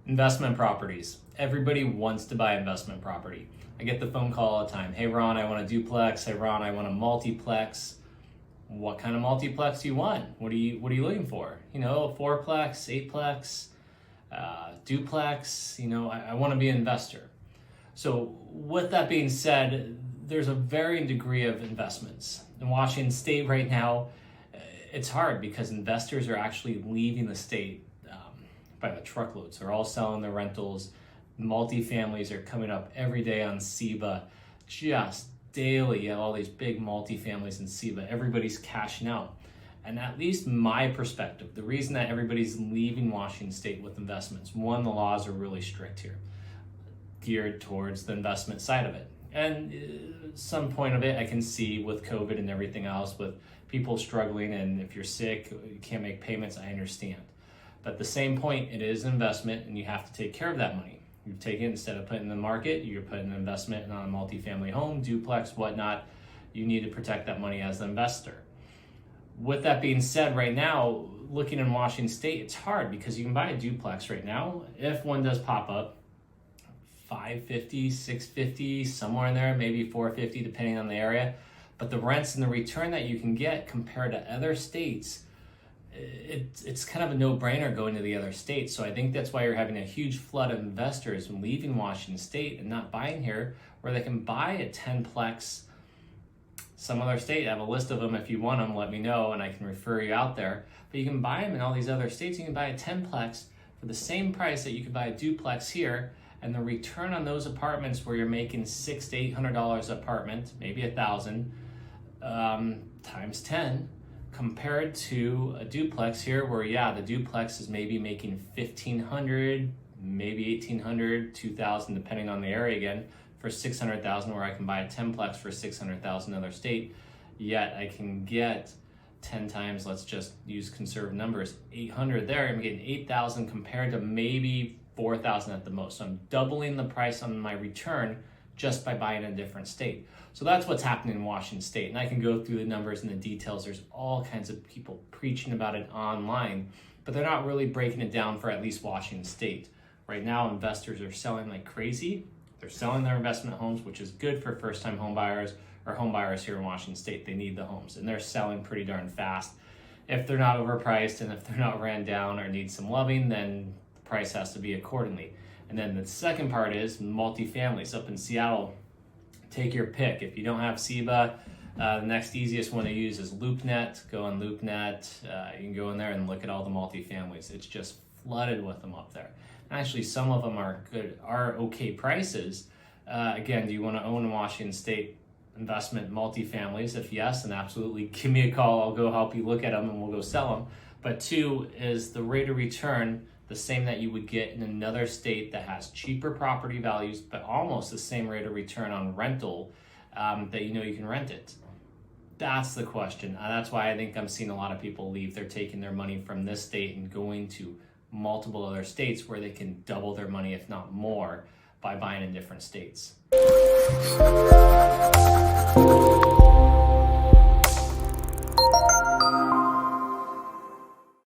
Investment properties. Everybody wants to buy investment property. I get the phone call all the time. Hey Ron, I want a duplex. Hey Ron, I want a multiplex. What kind of multiplex do you want? What are you looking for? You know, a fourplex, eightplex, duplex. You know, I want to be an investor. So with that being said, there's a varying degree of investments. In Washington State right now, it's hard because investors are actually leaving the state by the truckloads. They're all selling their rentals. Multifamilies are coming up every day on SEBA, just daily. You have all these big multifamilies in SEBA. Everybody's cashing out. And at least my perspective, the reason that everybody's leaving Washington State with investments, one, the laws are really strict here, geared towards the investment side of it. And some point of it I can see with COVID and everything else, with people struggling, and if you're sick, you can't make payments, I understand. But at the same point, it is investment and you have to take care of that money. You take it, instead of putting it in the market, you're putting an investment on a multifamily home, duplex, whatnot. You need to protect that money as an investor. With that being said, right now, looking in Washington State, it's hard because you can buy a duplex right now. If one does pop up, $550, $650, somewhere in there, maybe $450, depending on the area. But the rents and the return that you can get compared to other states, it's kind of a no-brainer going to the other states. So I think that's why you're having a huge flood of investors leaving Washington State and not buying here, where they can buy a 10-plex some other state. I have a list of them. If you want them, let me know and I can refer you out there. But you can buy them in all these other states. You can buy a 10-plex for the same price that you could buy a duplex here, and the return on those apartments where you're making $600 to $800 apartment, maybe $1,000 times 10, compared to a duplex here where, yeah, the duplex is maybe making $1,500, maybe $1,800, $2,000, depending on the area again, for $600,000, where I can buy a 10-plex for $600,000 in another state. Yet I can get 10 times, let's just use conservative numbers, 800 there. I'm getting 8,000 compared to maybe 4,000 at the most. So I'm doubling the price on my return just by buying in a different state. So that's what's happening in Washington State. And I can go through the numbers and the details. There's all kinds of people preaching about it online, but they're not really breaking it down for at least Washington State. Right now, investors are selling like crazy. They're selling their investment homes, which is good for first-time home buyers or home buyers here in Washington State. They need the homes, and they're selling pretty darn fast. If they're not overpriced and if they're not ran down or need some loving, then the price has to be accordingly. And then the second part is multifamilies up in Seattle. Take your pick. If you don't have SEBA, the next easiest one to use is LoopNet. Go on LoopNet. You can go in there and look at all the multifamilies. It's just flooded with them up there. Actually, some of them are okay prices. Again, do you want to own in Washington State investment multifamilies? If yes, then absolutely give me a call. I'll go help you look at them and we'll go sell them. But two, is the rate of return the same that you would get in another state that has cheaper property values, but almost the same rate of return on rental that you know you can rent it? That's the question. That's why I think I'm seeing a lot of people leave. They're taking their money from this state and going to multiple other states where they can double their money, if not more, by buying in different states.